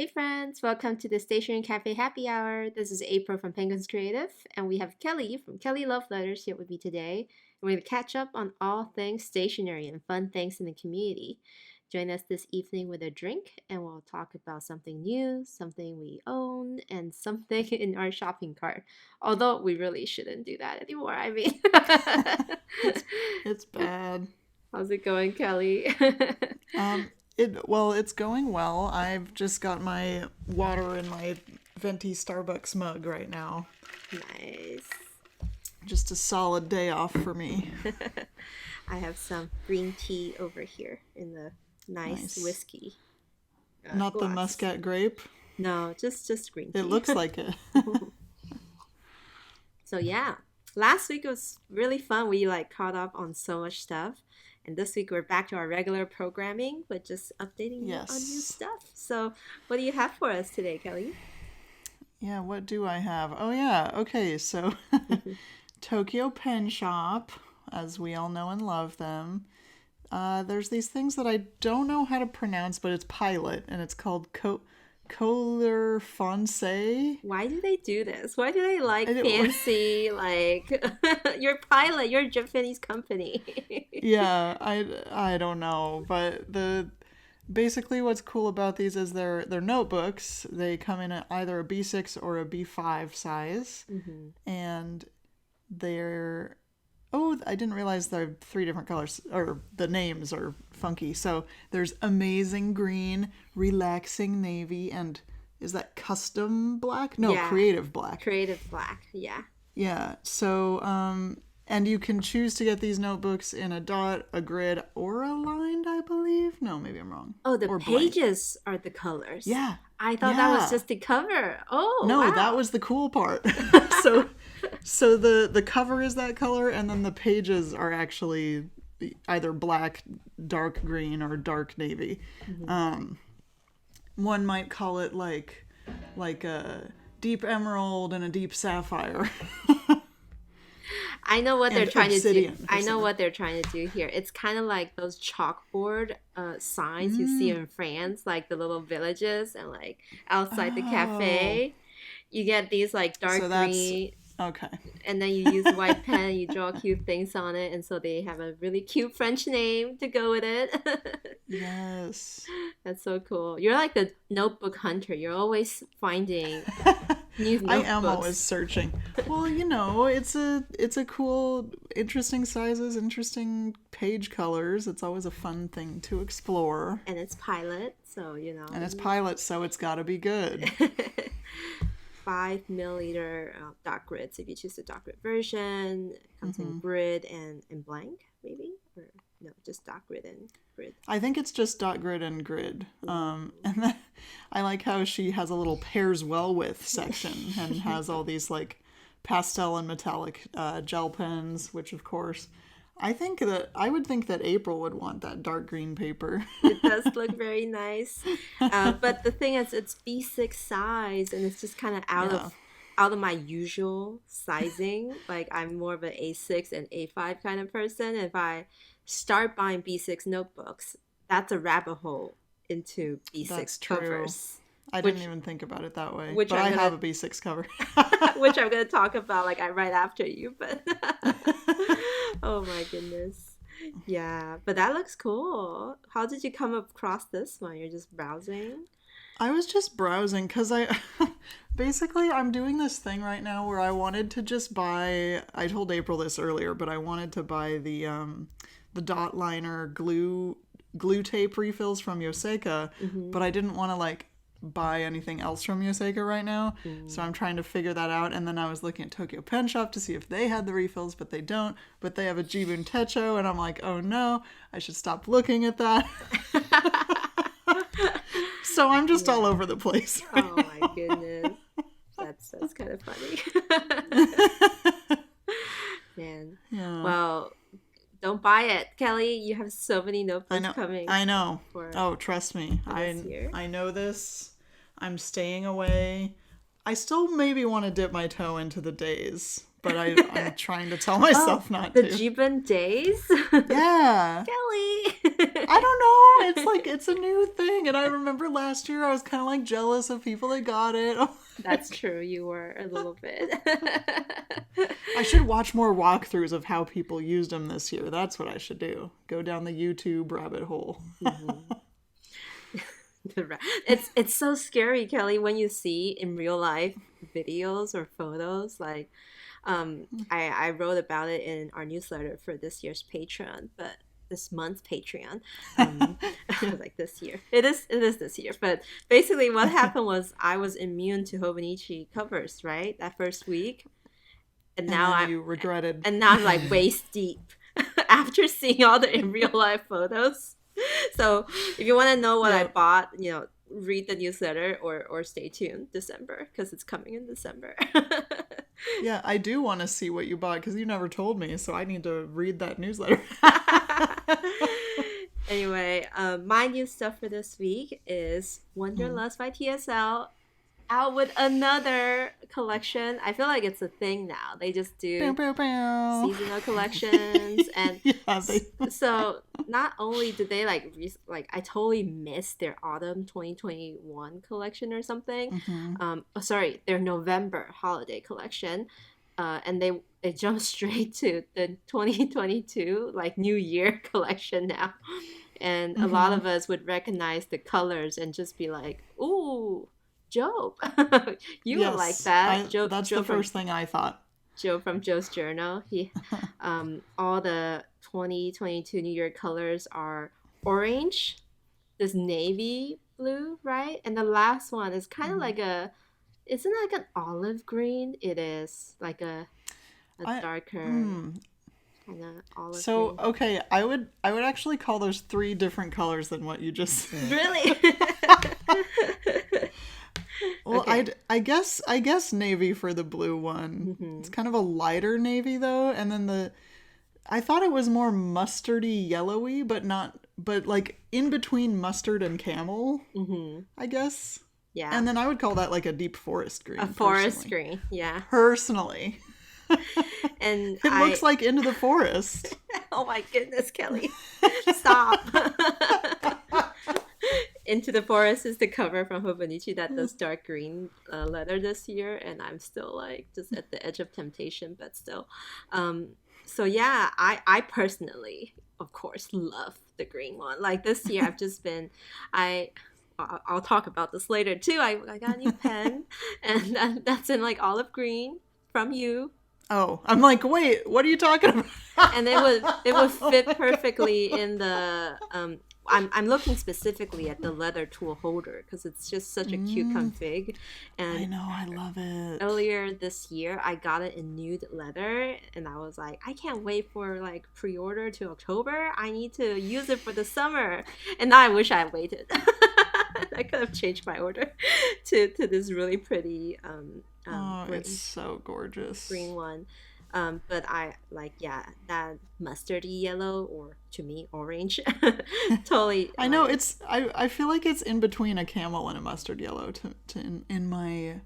Hey friends, welcome to the Stationery Cafe Happy Hour. This is April from Penguins Creative, and we have Kelly from Kelly Love Letters here with me today. And we're going to catch up on all things stationery and fun things in the community. Join us this evening with a drink, and we'll talk about something new, something we own, and something in our shopping cart. Although we really shouldn't do that anymore. I mean, It's bad. how's it going, Kelly? It's going well. I've just got my water in my venti Starbucks mug right now. Nice. Just a solid day off for me. I have some green tea over here in the nice whiskey Not the glass. Muscat grape. No, just green tea. It looks like it. So yeah, last week was really fun. We caught up on so much stuff. And this week we're back to our regular programming, but just updating you on new stuff. So what do you have for us today, Kelly? Yeah, what do I have? Oh yeah, okay, so Tokyo Pen Shop, as we all know and love them. There's these things that I don't know how to pronounce, but it's Pilot, and it's called Couleur Fonce. Why do they do this? Why do they fancy, you're Pilot, you're a Japanese company. Yeah, I don't know, but basically what's cool about these is they're notebooks. They come in at either a B6 or a B5 size, and they're I didn't realize there are 3 different colors, or the names are funky. So there's Amazing Green, Relaxing Navy, and is that Custom Black? No, Yeah. Creative Black. Creative black, yeah. Yeah, so, and you can choose to get these notebooks in a dot, a grid, or a lined, I believe. No, maybe I'm wrong. Oh, the Or blank. pages are the colors. Yeah. I thought that was Yeah. just the cover. Oh, No, wow. that was the cool part. So the cover is that color, and then the pages are actually either black, dark green, or dark navy. One might call it like a deep emerald and a deep sapphire. I know what they're And trying to do. obsidian. I know what they're trying to do here. It's kind of like those chalkboard signs you see in France, like the little villages and outside the cafe. You get these dark So that's- green, Okay. and then you use white pen, you draw cute things on it, and so they have a really cute French name to go with it. Yes. That's so cool. You're like the notebook hunter. You're always finding new notebooks. I am always searching. Well, it's a cool, interesting sizes, interesting page colors. It's always a fun thing to explore. And it's Pilot, so And it's Pilot, so it's got to be good. 5 milliliter dot grids if you choose the dot grid version. It comes in grid and blank, maybe? Or no, just dot grid and grid. I think it's just dot grid and grid. And then I like how she has a little pairs well with section and has all these pastel and metallic gel pens, which of course I would think that April would want that dark green paper. It does look very nice. But the thing is, it's B6 size, and it's just kind of out of my usual sizing. I'm more of an A6 and A5 kind of person. If I start buying B6 notebooks, that's a rabbit hole into B6 That's true. covers. I didn't even think about it that way. Which But I'm I have a B6 cover. Which I'm going to talk about right after you, but oh my goodness. Yeah, but that looks cool. How did you come across this one? You're just browsing? I was just browsing because basically I'm doing this thing right now where I wanted to just buy, I told April this earlier, but I wanted to buy the dot liner glue tape refills from Yoseka, but I didn't want to buy anything else from Yoseka right now. So I'm trying to figure that out. And then I was looking at Tokyo Pen Shop to see if they had the refills, but they don't. But they have a Jibun Techo, and I'm like, oh no, I should stop looking at that. So I'm just all over the place. Oh my goodness. That's kind of funny. Man. Yeah. Well, don't buy it, Kelly. You have so many notebooks coming. I know. Oh, trust me. this year. I know this. I'm staying away. I still maybe want to dip my toe into the days, but I'm trying to tell Oh, myself not the to. Jiban days? Yeah. Kelly! I don't know. It's like it's a new thing, and I remember last year I was kind of like jealous of people that got it. That's true, you were a little bit. I should watch more walkthroughs of how people used them this year. That's what I should do. Go down the YouTube rabbit hole. Mhm. It's so scary, Kelly, when you see in real life videos or photos. Like, I wrote about it in our newsletter for this year's Patreon, but this month's Patreon. I Yeah. was like this year. It is this year. But basically, what happened was I was immune to Hobonichi covers, right? That first week, and And now then I'm you regretted. and now I'm like waist deep after seeing all the in real life photos. So if you want to know what I Yeah. bought, read the newsletter or stay tuned December because it's coming in December. Yeah, I do want to see what you bought because you never told me, so I need to read that newsletter. Anyway, my new stuff for this week is Wanderlust by TSL out with another collection. I feel like it's a thing now. They just Bow, do bow, bow. seasonal collections, and Yeah, they. so not only did they I totally missed their autumn 2021 collection or something. Mhm. Sorry, their November holiday collection, and they jumped straight to the 2022 like New Year collection now, and a lot Mhm. of us would recognize the colors and just be like, "Ooh, Joe, you would like Yes, that." I. Joe, That's the first thing I thought. Joe from Joe's Journal. He, all the 2022 New Year colors are orange, this navy blue, right? And the last one is kind of Mhm. like isn't it like an olive green? It is like a I. darker Hmm. kind of olive So green. okay, I would actually call those three different colors than what you just said. Really? Well, Okay. I guess navy for the blue one. It's Hmm. kind of a lighter navy though, and then I thought it was more mustardy yellowy, but not but like in between mustard and camel, Hmm. I guess. Yeah. And then I would call that like a deep forest A green forest personally. green. Yeah. Personally. And It looks like into the forest. oh my goodness, Kelly. Stop. Into the Forest is the cover from Hobonichi that does dark green leather this year, and I'm still like just at the edge of temptation, but still. Um, so yeah, I personally, of course, love the green one. Like this year, I've just been, I. I'll talk about this later too. I got a new pen, and that's in like olive green from you, Oh, I'm like, wait, what are you talking about? and it would Oh fit my God. perfectly in the I'm looking specifically at the leather tool holder because it's just such a cute Mm, config. I And know, I love it. earlier this year I got it in nude leather, and I was like, I can't wait for like pre-order to October. I need to use it for the summer. And now I wish I had waited. I could have changed my order to this really pretty Oh, it's green so gorgeous. one. But I like, yeah, that mustardy yellow, or to me orange, totally I know like I feel like it's in between a camel and a mustard yellow to in my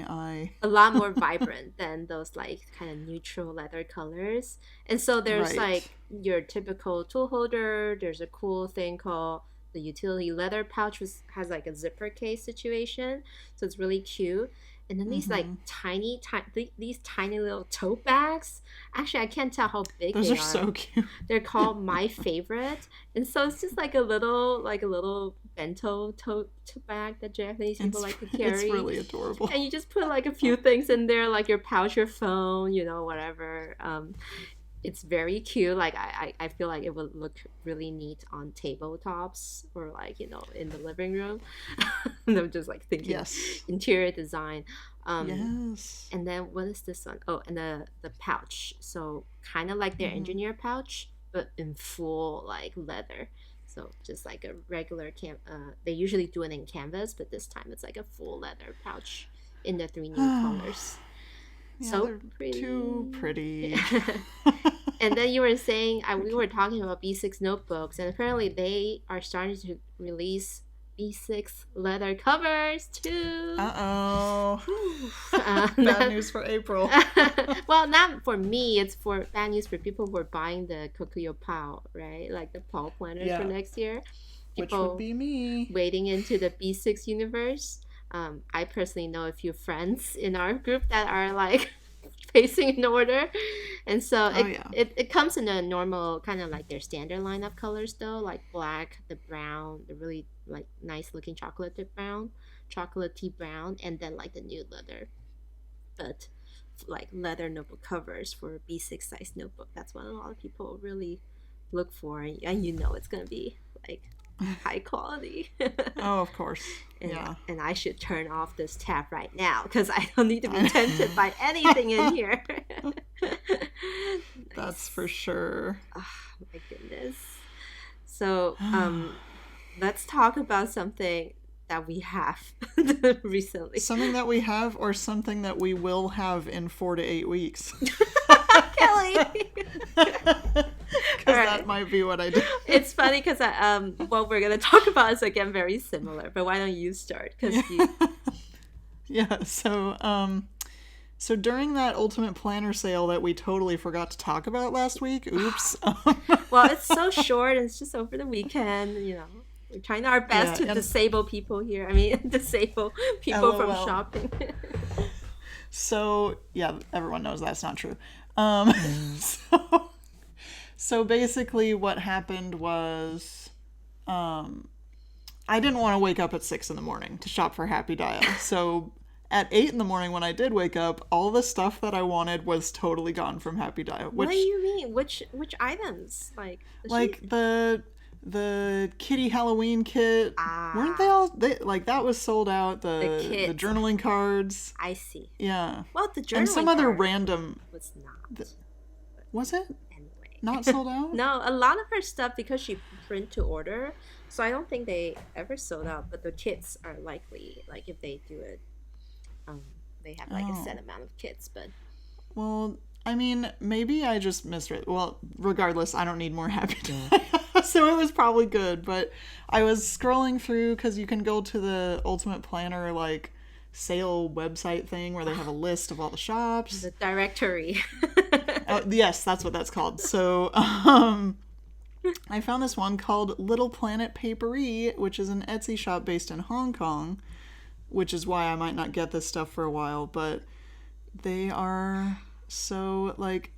eye. a lot more vibrant than those like kind of neutral leather colors. And so there's Right. like your typical tool holder. There's a cool thing called the utility leather pouch, which has like a zipper case situation, so it's really cute. And then these like Mm-hmm. these tiny little tote bags. Actually, I can't tell how big Those they are are. so cute. They're called My Favorite. And so it's just like a little bento tote bag that Japanese people It's like to it's carry. really adorable. And you just put like a few things in there, like your pouch, your phone, whatever. It's very cute. Like I feel like it would look really neat on tabletops or like, in the living room. And I'm just like thinking Yes. interior design. Um, Yes. and then what is this one? Oh, and the pouch. So kind of like their Mm-hmm. engineer pouch, but in full like leather. So just like a regular they usually do it in canvas, but this time it's like a full leather pouch in the three new colors. Yeah, So they're too pretty. pretty. And then you were saying we were talking about B6 notebooks, and apparently they are starting to release B6 leather covers too. Uh-oh. Bad Not- news for April. well, not for me. It's for bad news for people who are buying the Coquille Pau, right? Like the Paul planners for Yeah. next year. Which would be me. Wading into the B6 universe. I personally know a few friends in our group that are like facing an order, and so it comes in a normal kind of like their standard line of colors though, like black, the brown, the really like nice looking chocolatey brown, and then like the nude leather. But like leather notebook covers for B6 size notebook, that's what a lot of people really look for, and you know it's gonna be like high quality. Oh, of course. And I should turn off this tab right now because I don't need to be tempted by anything in here. That's for sure. Oh my goodness. So let's talk about something that we have recently. Something that we have, or something that we will have in 4 to 8 weeks. Kelly. Because that might be what I do. It's funny because what we're gonna talk about is again very similar. But why don't you start? Because yeah. So during that Ultimate Planner sale that we totally forgot to talk about last week. Oops. Well, it's so short and it's just over the weekend. You know, we're trying our best to disable people here. I mean, disable people LOL. from shopping. So yeah, everyone knows that's not true. So basically what happened was I didn't want to wake up at 6 in the morning to shop for Happy Dial. So at 8 in the morning when I did wake up, all the stuff that I wanted was totally gone from Happy Dial. What do you mean? Which items? Like the kitty Halloween kit. Weren't they all like that was sold out, the journaling cards. I see. Yeah. Well, the journaling and some other random was not. Was it? Anyway. Not sold out? No, a lot of her stuff because she print to order. So I don't think they ever sold out, but the kits are likely like if they do it they have like a set amount of kits, but well, I mean, maybe I just misread. Well, regardless, I don't need more Happy Dial. So it was probably good, but I was scrolling through because you can go to the Ultimate Planner like sale website thing where they have a list of all the shops. The directory. Yes, that's what that's called. So I found this one called Little Planet Paperie, which is an Etsy shop based in Hong Kong, which is why I might not get this stuff for a while, but they are so like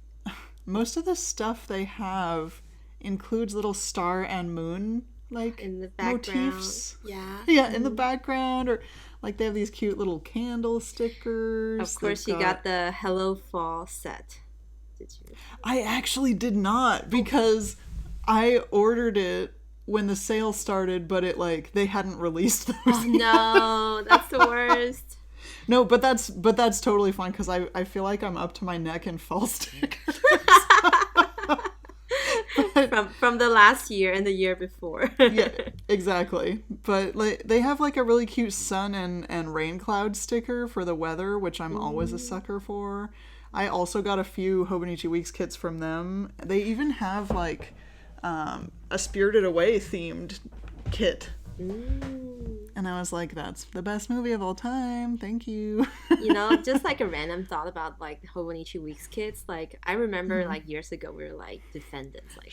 most of the stuff they have includes little star and moon like in the background. Motifs. Yeah, in the background, or like they have these cute little candle stickers. Of course, you got the Hello Fall set. Did you? I actually did not, because I ordered it when the sale started, but it like they hadn't released those. Oh no, that's the worst. No, but that's totally fine because I feel like I'm up to my neck in fall stickers. from the last year and the year before. Yeah, exactly. But like they have like a really cute sun and rain cloud sticker for the weather, which I'm always a sucker for. I also got a few Hobonichi Weeks kits from them. They even have like a Spirited Away themed kit. And I was like, that's the best movie of all time. Thank you. You know, just like a random thought about like Hobonichi Weeks kits. Like I remember like years ago we were like defendants, like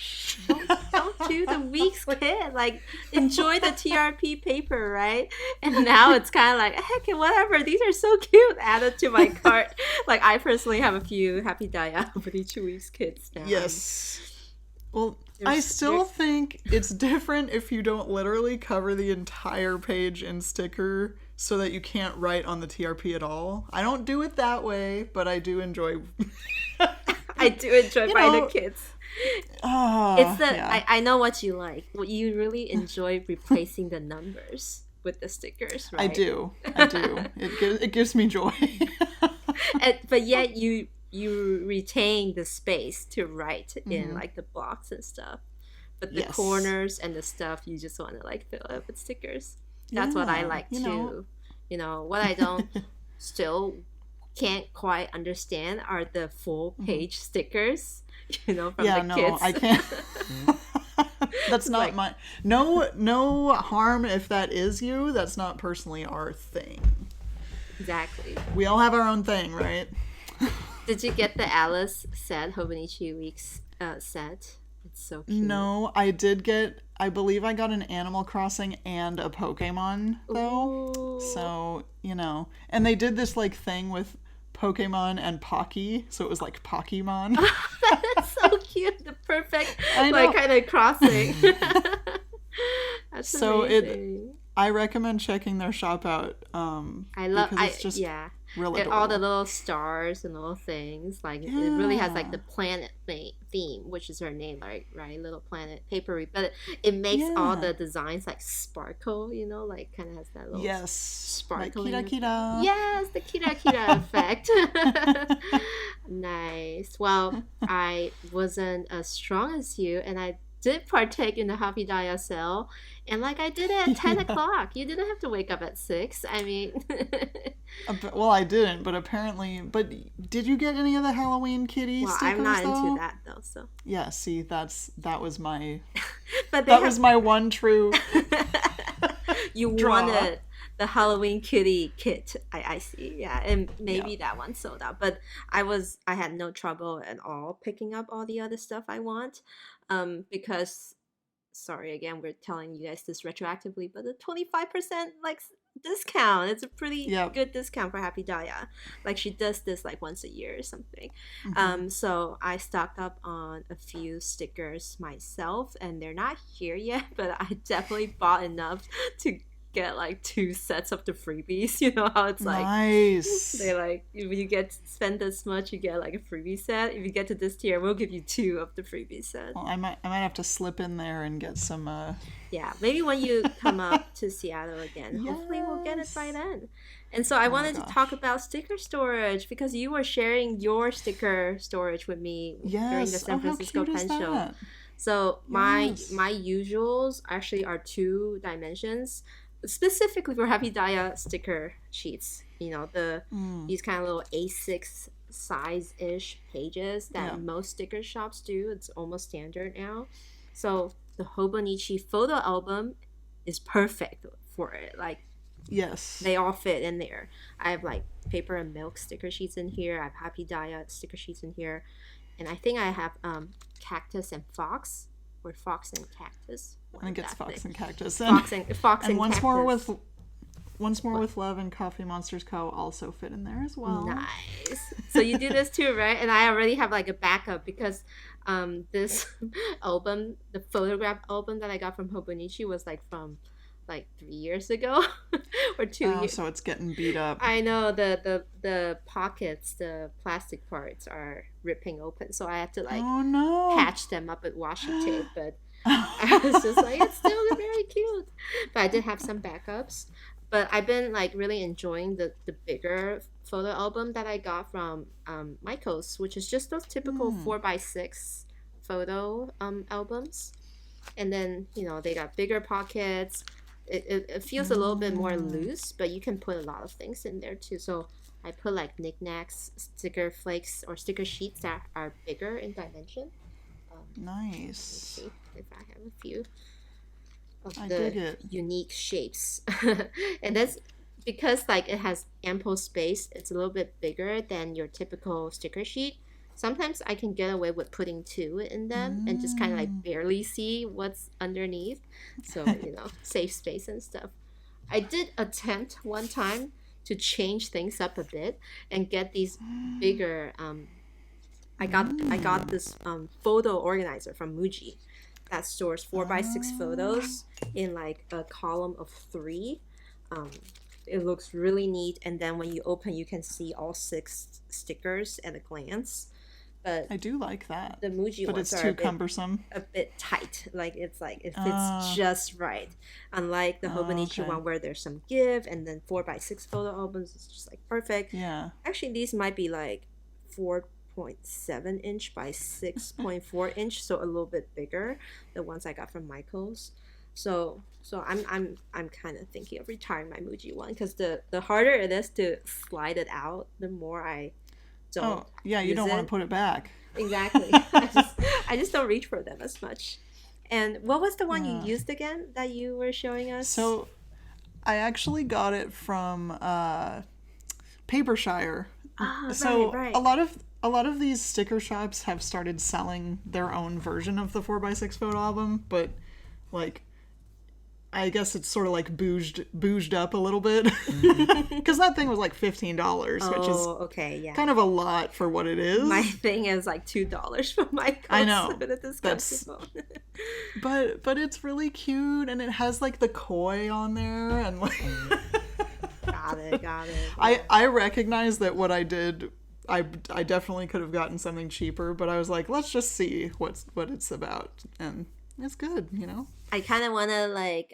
don't do the Weeks kit. Like enjoy the TRP paper, right? And now it's kind of like heck, whatever. These are so cute. Added to my cart. Like I personally have a few Happy Dial Hobonichi Weeks kits now. Yes. Well, I still think it's different if you don't literally cover the entire page in sticker so that you can't write on the TRP at all. I don't do it that way, but I do enjoy... I do enjoy buying the kits. It's the yeah. I know what you like. You really enjoy replacing the numbers with the stickers, right? I do. It gives me joy. But yet you retain the space to write in like the blocks and stuff, but the corners and the stuff you just want to like fill up with stickers. That's what I like too. You know what I don't still can't quite understand are the full page stickers, you know, from the kids. I can't. That's It's not like, my no harm if that is you. That's not personally our thing. exactly. We all have our own thing, right? Did you get the Alice set, Hobonichi Weeks set? It's so cute. No, I believe I got an Animal Crossing and a Pokemon though. Ooh. So, and they did this like thing with Pokemon and Pocky, so it was like Pokemon. That's so cute. The perfect, I like, know. kind of crossing. That's So it amazing. I recommend checking their shop out because it's just Yeah. real All the adorable. little stars and little things. Like, it really has, like, Yeah. the planet theme, which is her name, right? Little planet, Paperie. But it makes all Yeah. the designs, like, sparkle, like, kind of has that little Yes. Like sparkling Kira effect. Kira. Yes, the Kira Kira effect. Nice. Well, I wasn't as strong as you, and I did partake in the Happy Daya sale, and like I did it at 10 Yeah. o'clock. You didn't have to wake up at 6. I mean, Well, I didn't, but apparently. But did you get any of the Halloween kitty well, I'm stickers not into though? that though, so. Yeah. See, that was my But they that was have. my one true You draw. wanted the Halloween kitty kit. I see. Yeah, and Yeah. maybe that one sold out. But I had no trouble at all picking up all the other stuff I want. Because sorry again, we're telling you guys this retroactively, but the 25% like discount. It's a pretty Yep. good discount for Happy Daya. Like she does this like once a year or something. Hmm. So I stocked up on a few stickers myself, and they're not here yet, but I definitely bought enough to get like 2 sets of the freebies. You know how it's like they Nice. like if you get spend this much, you get like a freebie set. If you get to this tier, we'll give you 2 of the freebie set. Well, I might have to slip in there and get some. Yeah, maybe when you come up to Seattle again, hopefully we'll get it by Yes. then. And so I Oh my wanted to talk gosh. about sticker storage because you were sharing your sticker storage with me during the Yes. Oh, San how Francisco cute is Pen Show. that? So Yes. my usuals actually are 2 dimensions, specifically for Happy Daya sticker sheets. Mm. These kind of little A6 size ish pages Yeah. that most sticker shops do. It's almost standard now. So the Hobonichi photo album is perfect for it. Like Yes. they all fit in there. I have like paper and milk sticker sheets in here. I have Happy Daya sticker sheets in here, and I think I have cactus and fox, or fox and cactus. I One of think it's that thing. Fox and Cactus Fox and and cactus. once more What? with love and Coffee Monsters Co. also fit in there as well. Nice. So you do this too, right? And I already have like a backup because this album, the photograph album that I got from Hobonichi was like from like 3 years ago or two Oh, years. so it's getting beat up. I know the pockets, the plastic parts are ripping open, so I have to like Oh no. patch them up with washi tape. But I was just like, it's still very cute. But I did have some backups. But I've been like really enjoying the bigger photo album that I got from Michaels, which is just those typical Hmm. 4x6 photo albums. And then they got bigger pockets. It feels a little bit more Mm. loose, but you can put a lot of things in there too. So I put like knickknacks, sticker flakes, or sticker sheets that are bigger in dimension. Let's Nice. see if I have a few of I dig the it. unique shapes. And that's because like it has ample space. It's a little bit bigger than your typical sticker sheet. Sometimes I can get away with putting 2 in them and just kind of like Mm. barely see what's underneath. So, save space and stuff. I did attempt one time to change things up a bit and get these bigger I got this photo organizer from Muji that stores 4x6 Ah. photos in like a column of 3. Um, it looks really neat, and then when you open, you can see all 6 stickers at a glance. But I do like that. the Muji But ones it's are too cumbersome. a bit tight. Like it's like it fits Ah. just right. Unlike the Hobonichi Okay. one where there's some give, and then 4x6 photo albums is just like perfect. Yeah. Actually, these might be like 4.7 inch by 6.4 inch, so a little bit bigger. The ones I got from Michaels. So I'm kind of thinking of retiring my Muji one because the harder it is to slide it out, the more I don't Oh, yeah, you use don't want it. to put it back. Exactly. I just don't reach for them as much. And what was the one you Yeah. used again that you were showing us? So I actually got it from Papershire. Ah, right, So right. a lot of these sticker shops have started selling their own version of the 4x6 photo album, but like I guess it's sort of like bouged up a little bit because that thing was like $15, which is Oh, okay, yeah. kind of a lot for what it My is. thing is like $2 for my I coats know. with a discount That's coupon. but it's really cute and it has like the koi on there and like Got it, got it. I recognize that what I did I definitely could have gotten something cheaper, but I was like, let's just see what it's about, and it's good, you know. I kind of want to like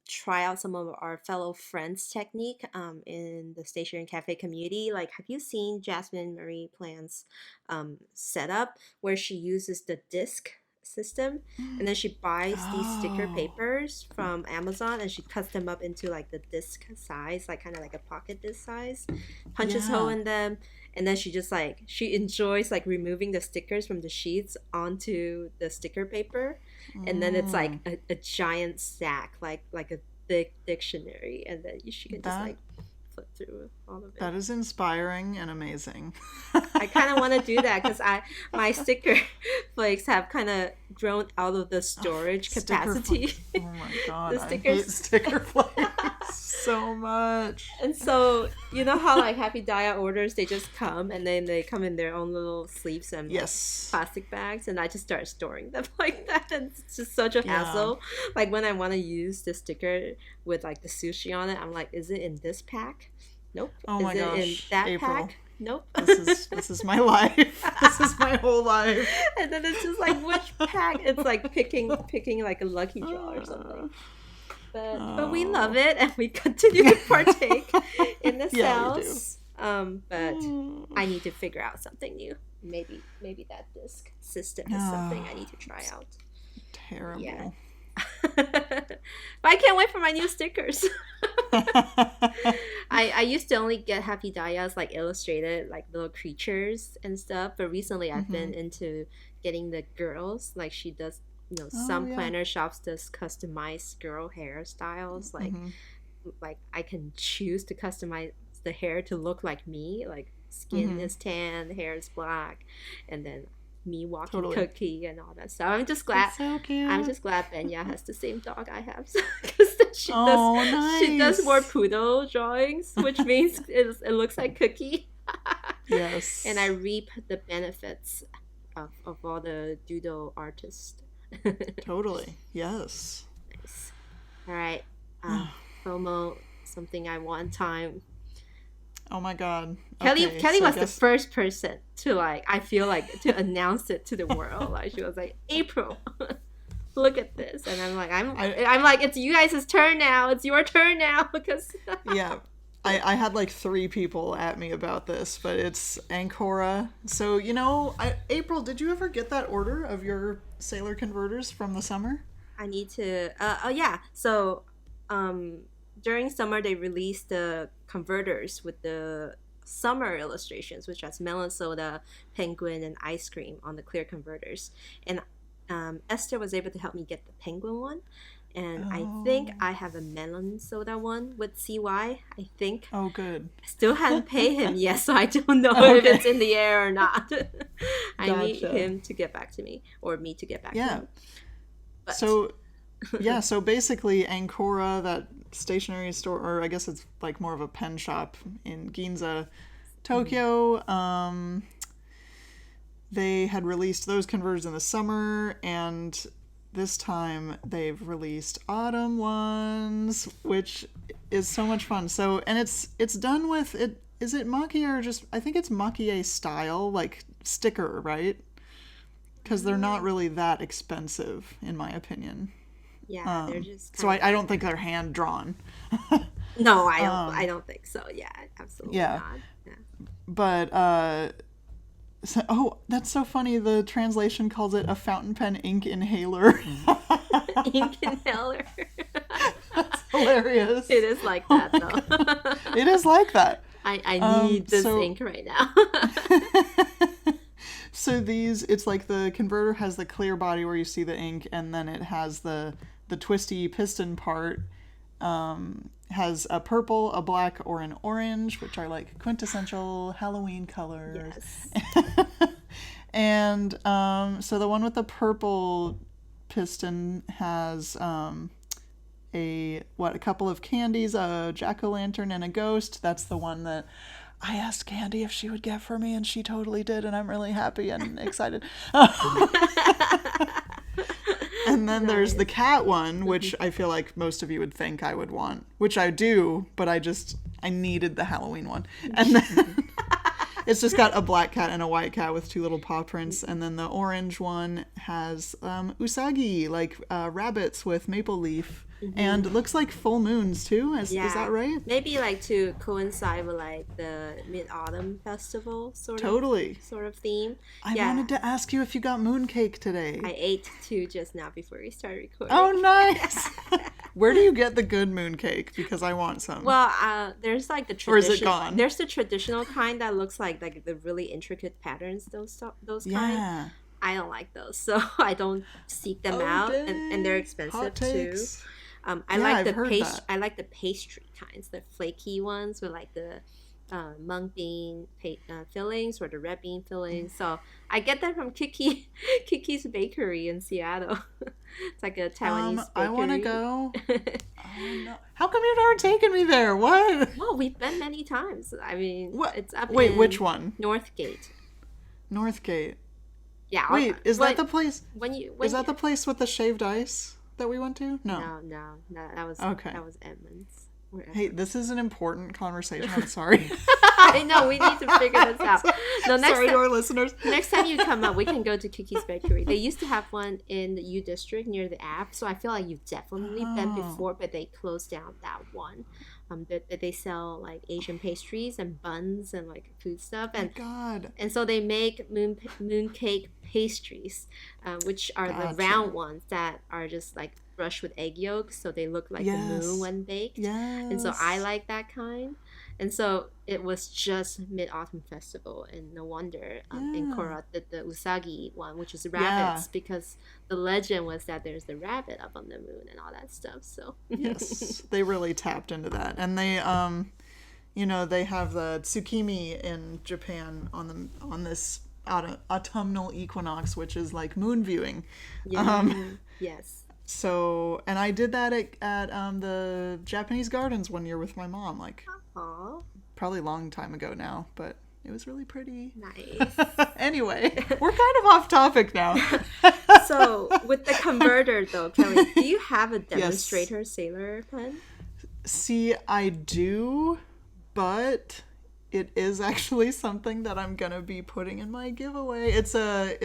try out some of our fellow friends technique in the Stationery Cafe community. Like, have you seen Jasmine Marie Plan's setup where she uses the disc system and then she buys these sticker Oh, papers from Amazon and she cuts them up into like the disc size, like kind of like a pocket disc size, punches hole yeah. in them, and then she just like she enjoys like removing the stickers from the sheets onto the sticker paper, and then it's like Mm, a giant stack, like a big dictionary, and then she can just that like flip through all of it. that is inspiring and amazing. I kind of want to do that because I my sticker flakes have kind of grown out of the storage Sticker capacity. flakes. Oh my god, The I hate stickers. sticker flakes so much. And so you know how like Happy Dia orders, they just come and then they come in their own little sleeves and like Yes. plastic bags, and I just start storing them like that, and it's just such a Yeah. hassle. Like when I want to use the sticker with like the sushi on it, I'm like, is it in this pack? Nope. Oh Is my it in gosh, that April. pack? Nope. This is my life. This is my whole life. And then it's just like which pack? It's like picking like a lucky draw or something. But we love Oh. it and we continue to partake in the Yeah, we do. sales. But I need to figure out something new. Maybe that disc system is something I need to try out. Terrible. Yeah. But I can't wait for my new stickers. I used to only get Happy Dias like illustrated like little creatures and stuff, but recently I've been into getting the girls. Like she does, Oh some yeah. planner shops does customized girl hairstyles. Like I can choose to customize the hair to look like me, like skin is tan, hair is black, and then me walking Totally. Cookie and all that stuff. I'm just glad. That's so cute. I'm just glad Benya has the same dog I have, because Oh, she does more nice. poodle drawings, which means it looks like Cookie, Yes. and I reap the benefits of all the doodle artists. Totally. Yes. Nice. All right, FOMO, something I want time. Oh my god. Kelly Okay, Kelly so I was the guess first person to like, I feel like, to announce it to the world. Like she was like, April, look at this, and I'm like, I I'm like, it's you guys' turn now. It's your turn now because yeah. I had like 3 people at me about this, but it's Ancora. So, you know, April, did you ever get that order of your Sailor converters from the summer? I need to. Oh yeah. So, during summer they released the converters with the summer illustrations, which has melon soda, penguin, and ice cream on the clear converters. And Esther was able to help me get the penguin one. And I think Oh. I have a melon soda one with CY. I think. Oh, good. I still haven't paid him yet, so I don't know if Okay. it's in the air or not. I need Gotcha. him to get back to me, or me to get back to Yeah. him. But So, yeah, so basically Ancora, that stationery store, or I guess it's like more of a pen shop in Ginza, Tokyo, they had released those converters in the summer, and this time they've released autumn ones, which is so much fun. So, and it's done with it. Is it maki or just, I think it's maki style, like sticker, right? Because they're not really that expensive, in my opinion. yeah, they're just So kind of. I don't think they're hand drawn. No, I don't. I don't think so. Yeah, absolutely Yeah. not. Yeah. But oh, that's so funny. The translation calls it a fountain pen ink inhaler. Ink inhaler. Hilarious. It is like that though. It is like that. I need this so- ink right now. So these, it's like the converter has the clear body where you see the ink, and then it has the twisty piston part. Has a purple, a black, or an orange, which are like quintessential Halloween colors. Yes. And so the one with the purple piston has a couple of candies, a jack-o'-lantern, and a ghost. That's the one that I asked Candy if she would get for me, and she totally did, and I'm really happy and excited. And then there's the cat one, which I feel like most of you would think I would want, which I do, but I needed the Halloween one. And then it's just got a black cat and a white cat with 2 little paw prints. And then the orange one has usagi, like rabbits with maple leaf. And it looks like full moons too. Is that right? Maybe like to coincide with like the Mid-Autumn Festival sort of theme. I wanted to ask you if you got mooncake today. I ate 2 just now before we started recording. Oh, nice. Where do you get the good mooncake? Because I want some. Well, there's like the traditional. Or is it gone? There's the traditional kind that looks like the really intricate patterns. Those kind. I don't like those, so I don't seek them out, and they're expensive too. I like the pastry kinds, the flaky ones with like the mung bean fillings or the red bean fillings. So I get that from Kiki's Bakery in Seattle. It's like a Taiwanese bakery. I want to go. Oh, no. How come you've never taken me there? What? Well, we've been many times. I mean, it's up. Wait, in which one? Northgate. Northgate. Yeah. Wait, is that the place? Is that the place with the shaved ice that we went to? No. No. That was okay. That was Edmonds. Hey, this is an important conversation. I'm sorry. I know, we need to figure this out. No, sorry to our listeners. Next time you come up, we can go to Kiki's Bakery. They used to have one in the U District near the app, so I feel like you've definitely been before, but they closed down that one. They sell like Asian pastries and buns and like food stuff, and and so they make mooncake pastries, which are the round ones that are just like brushed with egg yolks, so they look like the moon when baked. And so I like that kind. And so it was just Mid-Autumn Festival, and no wonder in Korea the usagi one, which is rabbits, because the legend was that there's the rabbit up on the moon and all that stuff. So yes, they really tapped into that, and they they have the tsukimi in Japan on this autumnal equinox, which is like moon viewing. Yes. So, and I did that at the Japanese gardens one year with my mom, like probably a long time ago now, but it was really pretty. Nice. Anyway, we're kind of off topic now. So, with the converter though, Kelly, do you have a demonstrator sailor pen? See, I do, but it is actually something that I'm gonna be putting in my giveaway. It's the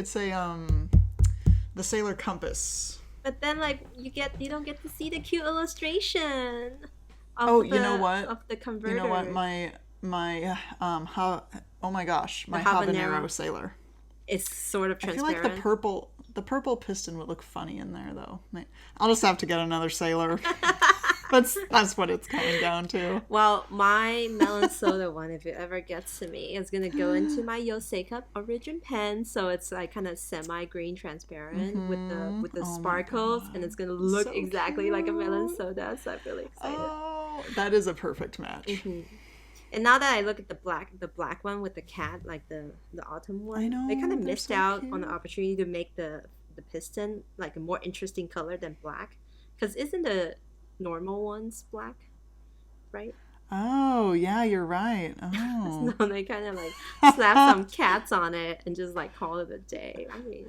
Sailor Compass. But then, like, you don't get to see the cute illustration. You know what? Of the converter. You know what? My oh my gosh, my habanero sailor. It's sort of transparent. I feel like the purple piston would look funny in there, though. I'll just have to get another sailor. That's what it's coming down to. Well, my melon soda one, if it ever gets to me, is gonna go into my Yosei Cup Origin pen. So it's like kind of semi-green transparent with the sparkles, and it's gonna look exactly like a melon soda. So I'm really excited. Oh, that is a perfect match. Mm-hmm. And now that I look at the black one with the cat, like the autumn one, I know, they kind of missed out on the opportunity to make the piston like a more interesting color than black, because isn't the normal one's black, right? Oh yeah, you're right. Oh, so they kind of like slapped some cats on it and just like call it a day. I mean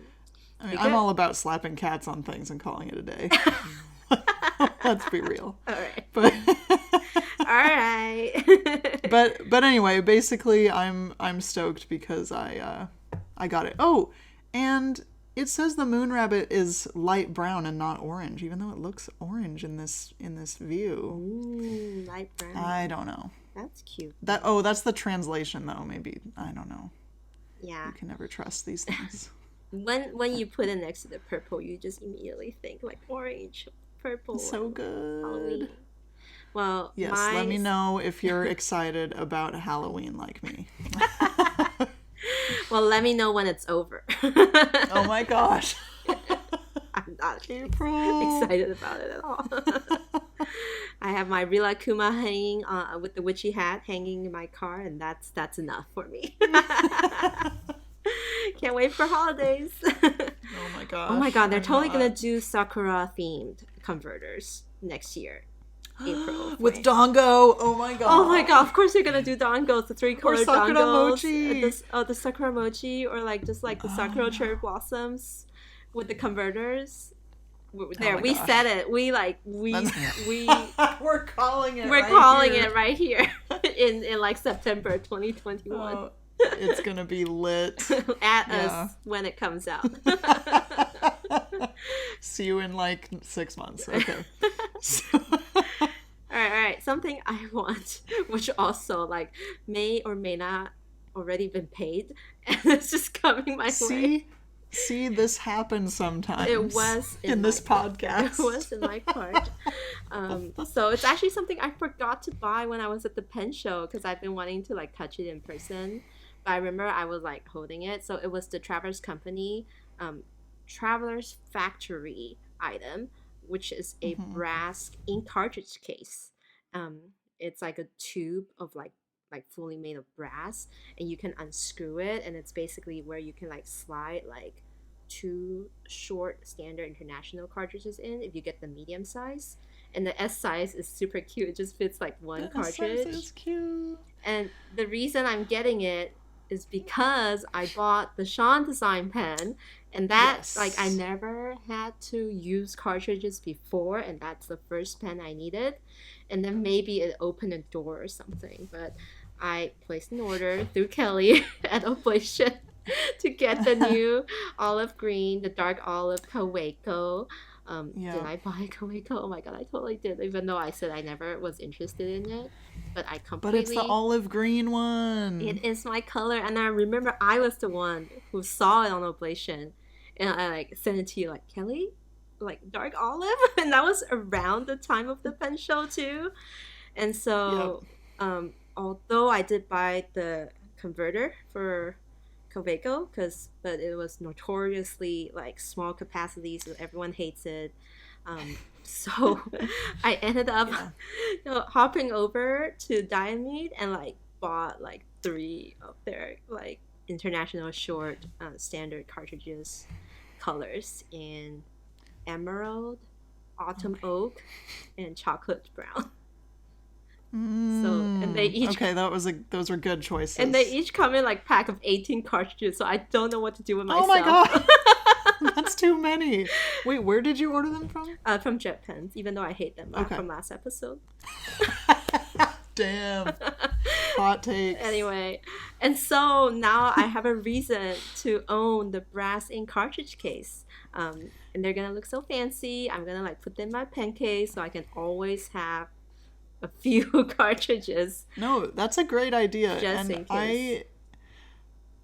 I'm all about slapping cats on things and calling it a day. Let's be real. All right. But all right. but anyway, basically I'm stoked because I got it. Oh, and it says the moon rabbit is light brown and not orange, even though it looks orange in this view. Ooh, light brown. I don't know. That's cute. That's the translation though. Maybe I don't know. Yeah. You can never trust these things. When you put it next to the purple, you just immediately think like orange, purple. So good. Halloween. Well, yes. Let me know if you're excited about Halloween like me. Well, let me know when it's over. Oh my gosh. I'm not April. excited about it at all. I have my Rila Kuma hanging with the witchy hat hanging in my car, and that's enough for me. Can't wait for holidays. Oh my gosh. Oh my god, they're I'm totally not. gonna do Sakura themed converters next year. April. With Dongo. Oh my god. Oh my god, of course they're gonna do dongos, the 3-colored Sakura dongos. mochi. The Sakura mochi, or like just like the Sakura cherry blossoms with the converters. There, my we gosh. said it. We We're calling it. we're right calling here. it right here in like September 2021. Oh, it's gonna be lit. At Yeah. us when it comes out. See you in like 6 months. Okay. All right. Something I want, which also like may or may not already been paid, and it's just coming my way. See, this happens sometimes. It was in this podcast. It was in my cart. So it's actually something I forgot to buy when I was at the pen show because I've been wanting to like touch it in person. But I remember I was like holding it. So it was the Travelers Company, Travelers Factory item, which is a brass ink cartridge case. It's like a tube of like fully made of brass, and you can unscrew it, and it's basically where you can like slide like 2 short standard international cartridges in if you get the medium size, and the S size is super cute. It just fits like one cartridge. This is cute. And the reason I'm getting it is because I bought the Sean design pen, and that Yes. like I never had to use cartridges before, and that's the first pen I needed. And then maybe it opened a door or something, but I placed an order through Kelly at Oblation to get the new olive green, the dark olive Kaweco. Yeah. Did I buy Kaweco? Oh my god, I totally did, even though I said I never was interested in it. But I But completely... it's the olive green one. It is my color, and I remember I was the one who saw it on Oblation, and I like sent it to you like, Kelly, like dark olive, and that was around the time of the pen show too. And so although I did buy the converter for Kaweco, but it was notoriously like small capacity, so everyone hates it. So I ended up hopping over to Diamond and like bought like 3 of their like international short standard cartridges colors in emerald, autumn oak, and chocolate brown. So and they each those were good choices. and they each come in like pack of 18 cartridges, so I don't know what to do with myself. Oh my god. That's too many. Wait, where did you order them from? From Jet Pens, even though I hate them from last episode. Damn. Hot takes. Anyway, and so now I have a reason to own the brass ink cartridge case. And they're gonna look so fancy. I'm gonna like put them in my pen case so I can always have a few cartridges. No, that's a great idea. Just and in case.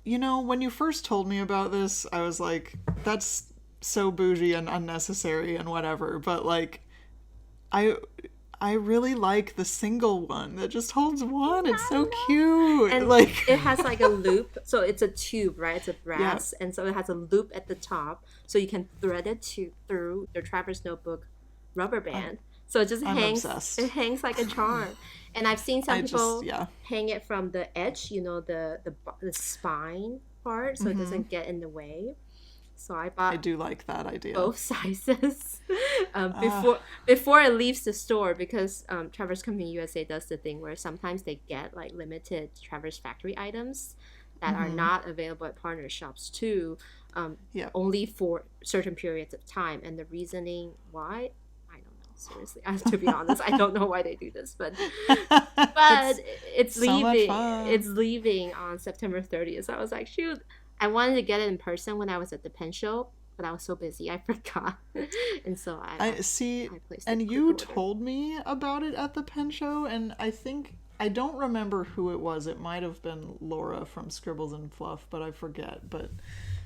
When you first told me about this, I was like, that's so bougie and unnecessary and whatever. But like, I really like the single one that just holds one. It's so cute. And like it has like a loop, so it's a tube, right? It's a brass, and so it has a loop at the top, so you can thread it through your Traverse Notebook rubber band. So it just hangs. Obsessed. It hangs like a charm. And I've seen some people yeah. hang it from the edge, the spine part, so it doesn't get in the way. So I bought I do like that idea. both sizes before it leaves the store, because Traverse Company USA does the thing where sometimes they get like limited Traverse Factory items that are not available at partner shops too, only for certain periods of time. And the reasoning why, I don't know. Seriously, I have to be honest, I don't know why they do this, but it's leaving. It's leaving on September 30th. So I was like, shoot. I wanted to get it in person when I was at the pen show, but I was so busy I forgot. And so I see. I placed And a quick you order. told me about it at the pen show, and I don't remember who it was. It might have been Laura from Scribbles and Fluff, but I forget. But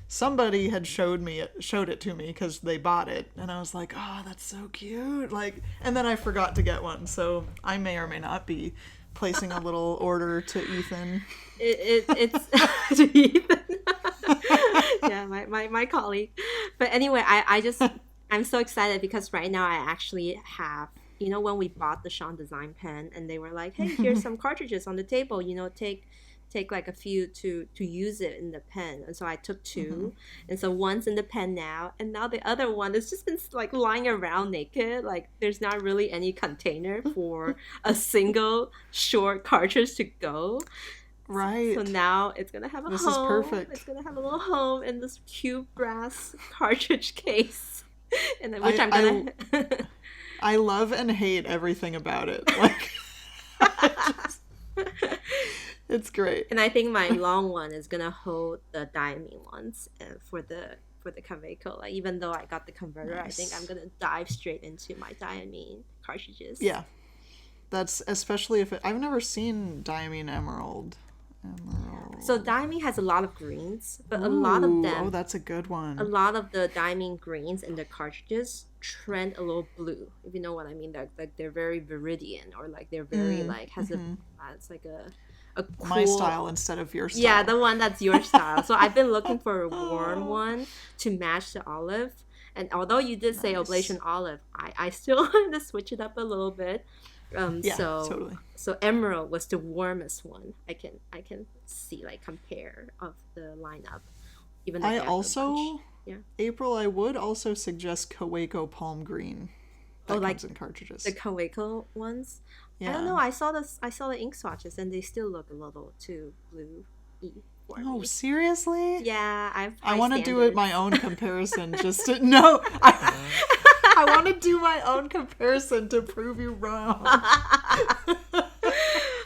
somebody had showed it to me because they bought it, and I was like, oh, that's so cute. Like, and then I forgot to get one, so I may or may not be placing a little order to Ethan. It's to Ethan. Yeah, my colleague. But anyway, I'm so excited because right now I actually have, when we bought the Sean design pen and they were like, hey, here's some cartridges on the table, take like a few to use it in the pen. And so I took two. And so one's in the pen now, and now the other one has just been like lying around naked. Like there's not really any container for a single short cartridge to go. So Right. now it's gonna have a This is home. It's perfect. gonna have a little home in this cute brass cartridge case, and then which I I'm I gonna. I love and hate everything about it. Like it's great. And I think my long one is gonna hold the diamine ones for the Kaweco. Like even though I got the converter, I think I'm Nice. gonna dive straight into my diamine cartridges. Yeah. That's especially if I've never seen Diamine Emerald. So Emerald. diamine has a lot of greens, but Ooh, oh, that's a good a one. lot of the diamine greens in the cartridges trend a little blue, if you know what I mean. Like they're very viridian, or like they're very like has a it's like a My cool. style instead of your Yeah, style. the one that's your style. So I've been looking for a warm one to match the olive. And although you did say Nice. oblation olive, I still want to switch it up a little bit. Um, Yeah, so totally. so emerald was the warmest one. I can see, like, compare of the lineup, even though I they have a bunch. also, Yeah. April, I would also suggest Kaweco Palm Green Oh, that like comes in the cartridges. Kaweco ones. I don't Yeah. know. I saw the ink swatches and they still look a little too blue for Oh, me. seriously? Yeah, I have I high want to do it my standards. own comparison just to no. I want to do my own comparison to prove you wrong.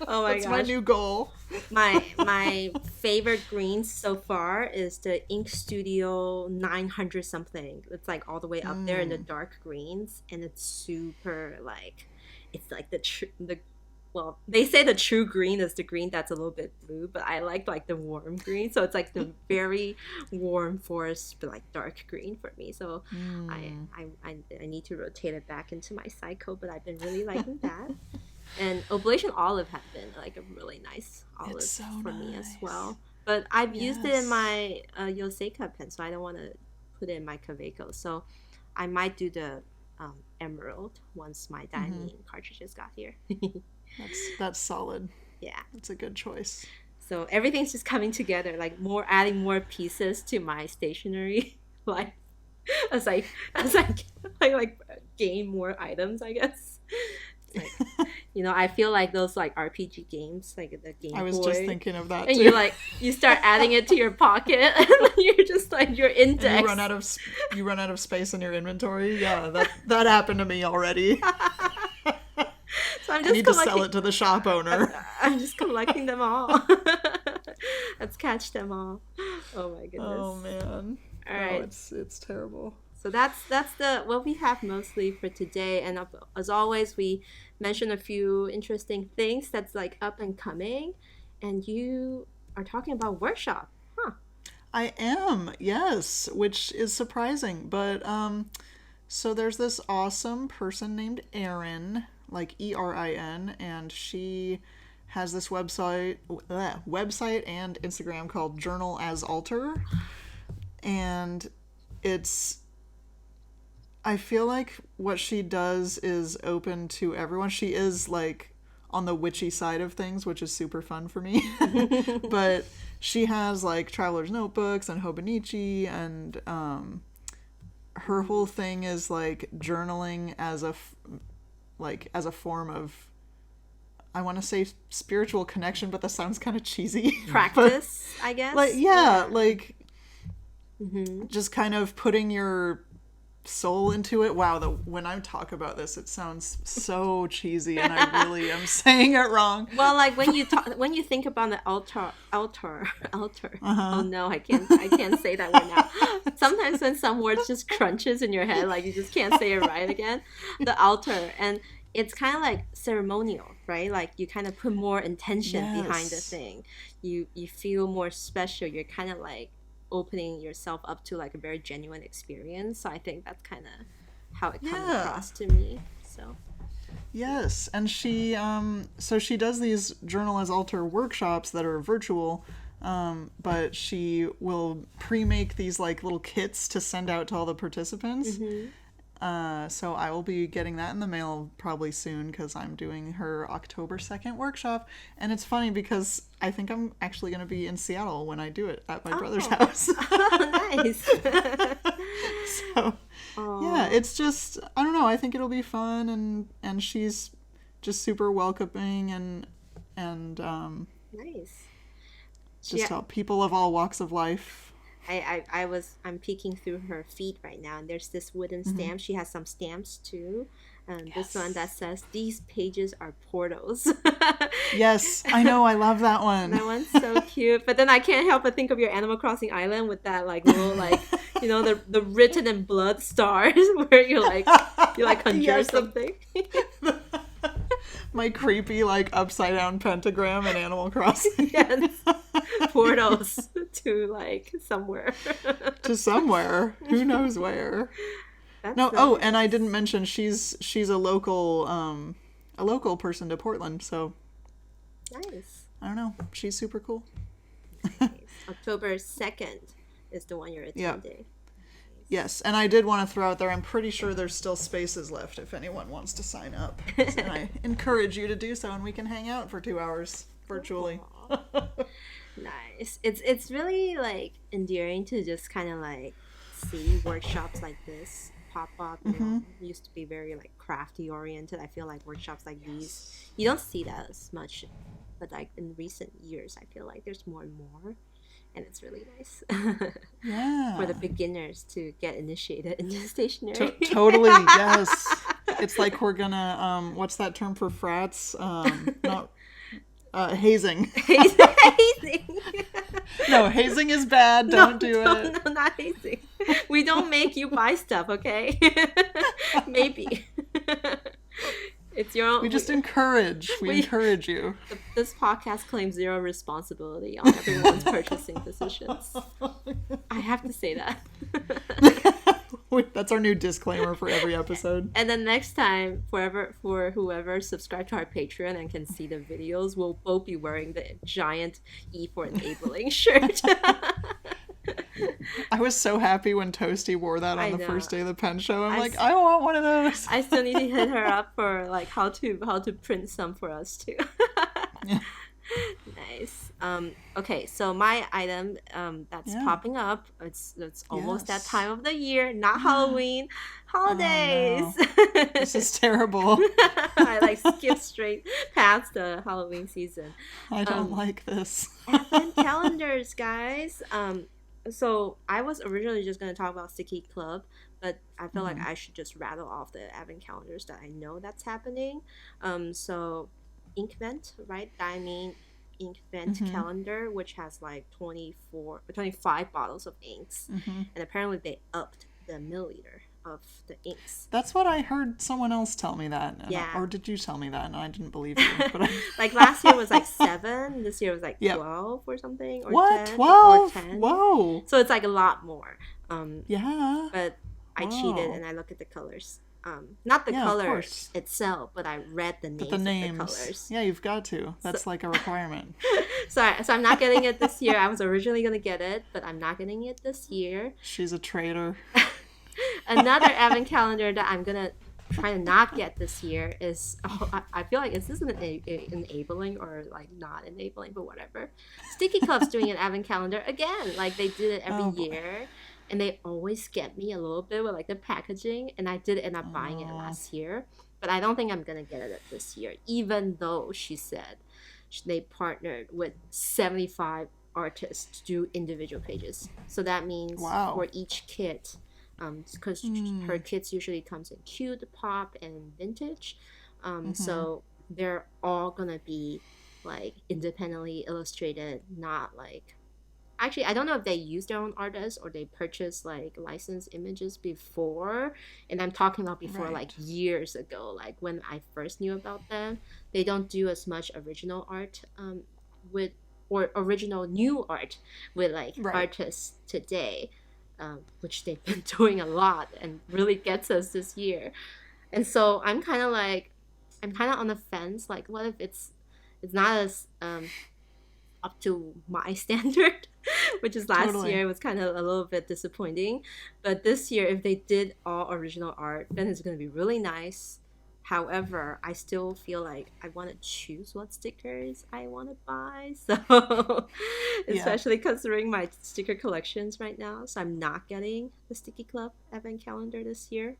Oh my That's my gosh. new goal. My favorite greens so far is the Ink Studio 900 something. It's like all the way up there in the dark greens, and it's super like, it's like the well, they say the true green is the green that's a little bit blue, but I like the warm green. So it's like the very warm forest, but like dark green for me. So I need to rotate it back into my cycle, but I've been really liking that. And oblation olive has been like a really nice It's olive so for me as nice. well. But I've used it in Yes. my Yoseika pen, so I don't want to put it in my Kaweco. So I might do the emerald once my diamine cartridges got here. That's solid. Yeah. That's a good choice. So everything's just coming together, like adding more pieces to my stationery life as I gain more items, I guess. Like, I feel like those like RPG games, like the I Game was just Boy, thinking of that and you too. like you start adding it to your pocket, and you're just like your And you index. run out of you run out of space in your inventory. Yeah, that happened to me already. So I'm I just need to sell collecting. it to the shop owner. I'm just collecting them all. Let's catch them all. Oh my goodness. Oh man. All No, right. it's terrible. So that's the what we have mostly for today. And as always, we mention a few interesting things that's like up and coming. And you are talking about workshop, huh? I am, yes, which is surprising, but so there's this awesome person named Erin, like Erin, and she has this website and Instagram called Journal as Alter, and it's I feel like what she does is open to everyone. She is like on the witchy side of things, which is super fun for me. But she has like traveler's notebooks and Hobonichi, and her whole thing is like journaling as as a form of, I want to say, spiritual connection, but that sounds kind of cheesy. But Practice, I like guess. yeah, Yeah. like Mm-hmm. just kind of putting your soul into it. Wow, when I talk about this, it sounds so cheesy, and I really am saying it wrong. Well, like when you think about the altar. Oh Uh-huh. no, I can't say that word now. Sometimes when some words just crunches in your head, like you just can't say it right again. The altar, and it's kind of like ceremonial, right? Like you kind of put more intention behind the Yes. thing. You feel more special. You're kind of like opening yourself up to like a very genuine experience. So I think that's kind of how it comes Yeah. across to me. So. Yes, and she so she does these journal as altar workshops that are virtual, but she will pre-make these like little kits to send out to all the participants. Mm-hmm. So I will be getting that in the mail probably soon because I'm doing her October 2nd workshop. And it's funny because I think I'm actually going to be in Seattle when I do it at my brother's Oh, house. oh, nice. So yeah, Oh, it's just, I don't know, I think it'll be fun, and she's just super welcoming, and nice. She, just how people of all walks of life. I'm peeking through her feed right now, and there's this wooden Mm-hmm. stamp. She has some stamps too. And this one that Yes. says, "These pages are portals." Yes, I know, I love that one. That one's so cute. But then I can't help but think of your Animal Crossing island with that like little like the written in blood stars where you like conjure Yes, something. my creepy like upside down pentagram in Animal Crossing. Yes. Portals to like somewhere. To somewhere, who knows where. That's No, so oh, and I nice. didn't mention she's a local person to Portland, so Nice. I don't know, she's super cool. Nice. October 2nd is the one you're Yeah. attending. Nice. Yes, and I did want to throw out there, I'm pretty sure there's still spaces left if anyone wants to sign up. And I encourage you to do so, and we can hang out for 2 hours virtually. Aw. Nice. It's really like endearing to just kind of like see workshops like this pop up. Mm-hmm. It used to be very like crafty oriented. I feel like workshops like these you don't see that as much, but like in recent years, I feel like there's more and more, and it's really nice for Yeah. the beginners to get initiated into stationery. Totally, yes. It's like we're gonna, what's that term for frats? Not, hazing. Hazing. No, hazing is bad. Don't do it. No, not hazing. We don't make you buy stuff, okay? Maybe. It's your own. We just encourage. We we- encourage you. This podcast claims zero responsibility on everyone's purchasing decisions. I have to say that. That's our new disclaimer for every episode. And then next time, for whoever subscribed to our Patreon and can see the videos, we'll both be wearing the giant E for enabling shirt. I was so happy when Toasty wore that I on the know. first day of the pen show. I'm I like, s- I want one of those. I still need to hit her up for like how to print some for us too. Yeah. Nice. Okay, so my item that's Yeah. popping up, it's almost that Yes. time of the year, not Halloween, holidays. This is terrible. I like skip straight past the Halloween season. I don't Um, like this. Advent calendars, guys. So I was originally just gonna talk about Sticky Club, but I feel like I should just rattle off the advent calendars that I know that's happening. So Inkvent, right? Diamine Inkvent calendar, which has like 25 bottles of inks, and apparently they upped the milliliter of the inks. That's what I heard someone else tell me that. Yeah. Or did you tell me that? And I didn't believe you. But Like last year was like 7, this year was like Yep. 12 or something, or what? 10, 12? or 10. Whoa. So it's like a lot more. Yeah. But I Wow. cheated and I looked at the colors. Not the Yeah, of colors course. itself, but I read the names But the of names. the colors. Yeah, you've got to. That's like a requirement. So I'm not getting it this year. I was originally gonna get it, but I'm not getting it this year. She's a traitor. Another advent calendar that I'm gonna try to not get this year is I feel like is this enabling or like not enabling, but whatever. Sticky Club's doing an advent calendar again, like they did it every Oh, boy. year, and they always get me a little bit with like the packaging, and I did end up buying it Aw. last year, but I don't think I'm gonna get it this year, even though she said they partnered with 75 artists to do individual pages. So that means Wow. for each kit, because her kits usually comes in cute, pop, and vintage. So they're all gonna be like independently illustrated, not like. Actually, I don't know if they use their own artists or they purchase like licensed images before. And I'm talking about before like Right. years ago, like when I first knew about them. They don't do as much original art with or original new art with like Right. artists today, which they've been doing a lot and really gets us this year. And so I'm kind of on the fence. Like, what if it's not as up to my standard, which is last Totally. year it was kind of a little bit disappointing. But this year, if they did all original art, then it's going to be really nice. However, I still feel like I want to choose what stickers I want to buy. So, Yeah. especially considering my sticker collections right now. So, I'm not getting the Sticky Club Advent Calendar this year.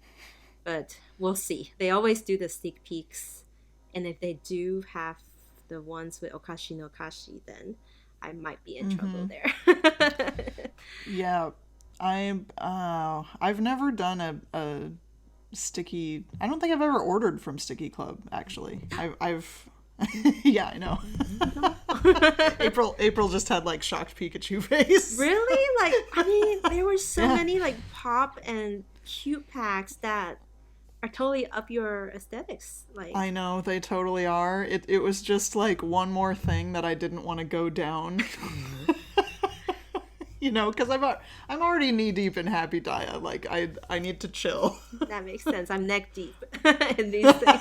But we'll see. They always do the sneak peeks. And if they do have the ones with Okashi no Kashi, then I might be in trouble Mm-hmm. there. Yeah. I've never done a sticky. I don't think I've ever ordered from Sticky Club actually. I've yeah, I know. No. April just had like shocked Pikachu face. Really? Like, I mean, there were so Yeah. many like pop and cute packs that are totally up your aesthetics. I Like, know they totally are. It was just like one more thing that I didn't want to go down. Because I'm already knee deep in Happy Dia. Like I need to chill. that makes sense. I'm neck deep in these things.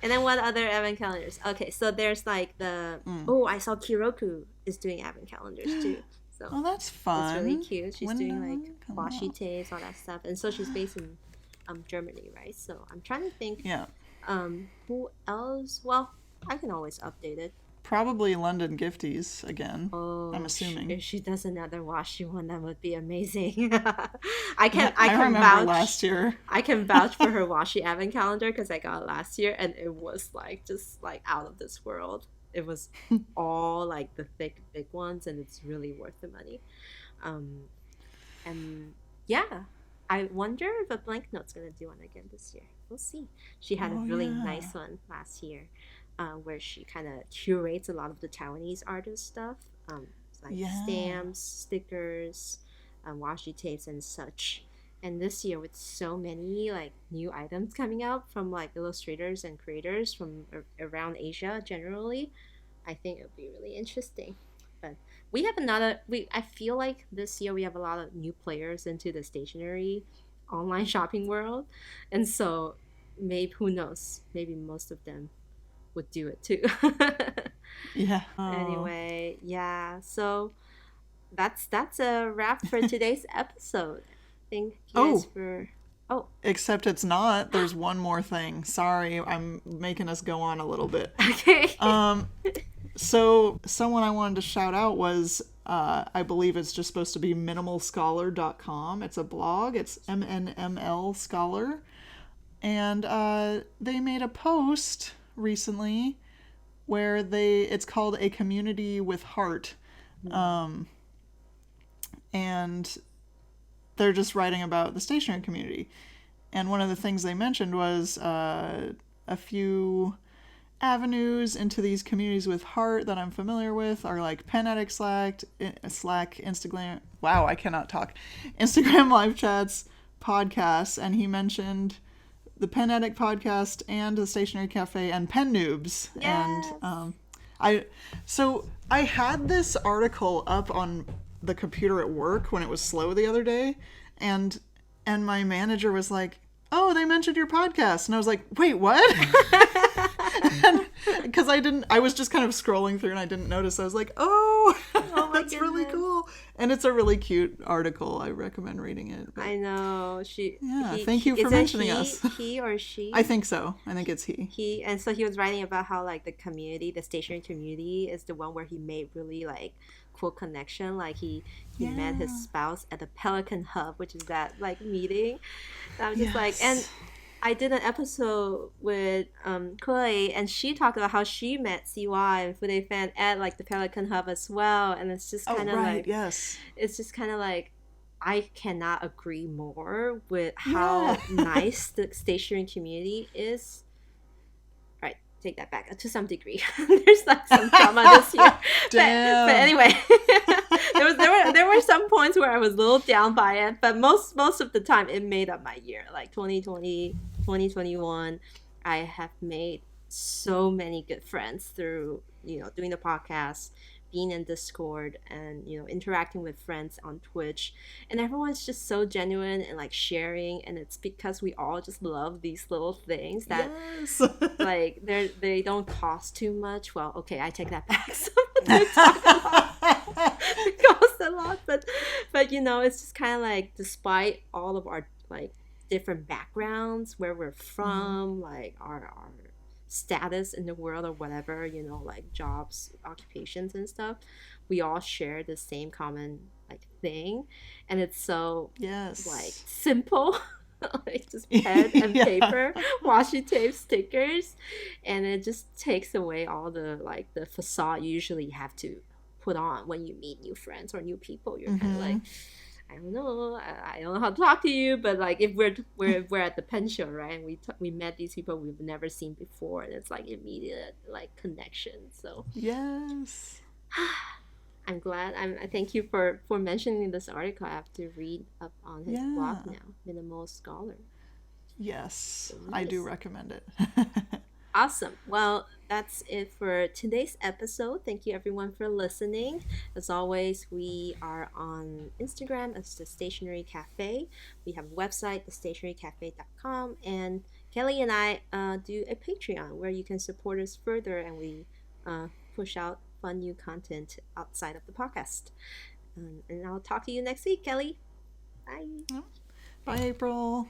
And then what other advent calendars? Okay, so there's like the oh, I saw Kiroku is doing advent calendars too. So Oh, that's it's really fun. cute. She's When doing did like it come washi out? tapes, all that stuff, and so she's based in Germany, right? So I'm trying to think Yeah, who else. Well, I can always update it. probably London Gifties again. I'm Oh, if assuming. she does another washi one, that would be amazing. I can I I can remember last vouch. year. I can vouch for her washi advent calendar because I got it last year and it was like just like out of this world. It was all like the thick big ones and it's really worth the money. Um, and yeah, I wonder if a blank note's gonna do one again this year. We'll see. She had a Oh really yeah. nice one last year, where she kind of curates a lot of the Taiwanese artist stuff, like Yeah. stamps, stickers, washi tapes, and such. And this year, with so many like new items coming out from like illustrators and creators from around Asia generally, I think it'll be really interesting. But we have another. We I feel like this year we have a lot of new players into the stationery online shopping world, and so maybe who knows? Maybe most of them would do it too. Yeah. Oh. Anyway, yeah. So that's a wrap for today's episode. Thank you guys Oh, for. Oh, except it's not. There's one more thing. Sorry, I'm making us go on a little bit. okay. Um, so someone I wanted to shout out was I believe it's just supposed to be minimalscholar.com. It's a blog. It's MNML Scholar. And they made a post recently where it's called A Community with Heart. And they're just writing about the stationery community. And one of the things they mentioned was a few avenues into these communities with heart that I'm familiar with are like Pen Addict Slack, Instagram. Wow, I cannot talk. Instagram live chats, podcasts, and he mentioned the Pen Addict podcast and the Stationery Cafe and Pen Noobs. And Yes. I so I had this article up on the computer at work when it was slow the other day, and my manager was like, "Oh, they mentioned your podcast," and I was like, "Wait, what?" Because I was just kind of scrolling through and I didn't notice. I was like, "Oh, Oh my that's really goodness. cool," and it's a really cute article. I recommend reading it. But I know. yeah, thank you for Is it mentioning us. he or she? I think so. I think it's he. And so he was writing about how like the community, the stationery community, is the one where he made really like cool connection. Like he met his Yeah. spouse at the Pelican Hub, which is that like meeting. And I was just like, and Yes. I did an episode with Chloe, and she talked about how she met CY and Fude Fan at like the Pelican Hub as well, and it's just Oh, kind of right. like Yes. it's just kind of like I cannot agree more with Yeah. how nice the stationery community is. Right, take that back to some degree. There's like some drama this year, but Damn. anyway, there were some points where I was a little down by it, but most of the time it made up my year. Like 2020, 2021, I have made so many good friends through doing the podcast, being in Discord and interacting with friends on Twitch, and everyone's just so genuine and like sharing, and it's because we all just love these little things that Yes. like they don't cost too much. Well, okay, I take that back. They talk a lot. It costs a lot, but it's just kind of like despite all of our like different backgrounds, where we're Hmm. from, like our status in the world or whatever, like jobs, occupations and stuff, we all share the same common like thing, and it's so like Yes. simple. Like just pen and Yeah. paper, washi tape, stickers, and it just takes away all the like the facade you usually have to put on when you meet new friends or new people. You're kind of like, Hmm. I don't know, I don't know how to talk to you, but like if we're at the pension, right, and we met these people we've never seen before, and it's like immediate like connection. So Yes. I'm glad. I thank you for mentioning this article. I have to read up on his blog Yeah. now, Minimal Scholar. Yes. I do Yes. recommend it. Awesome. Well, that's it for today's episode. Thank you everyone for listening. As always, we are on Instagram as the Stationery Cafe. We have a website, thestationerycafe.com, and Kelly and I do a Patreon where you can support us further, and we push out fun new content outside of the podcast. And I'll talk to you next week, Kelly. Bye. Bye, April.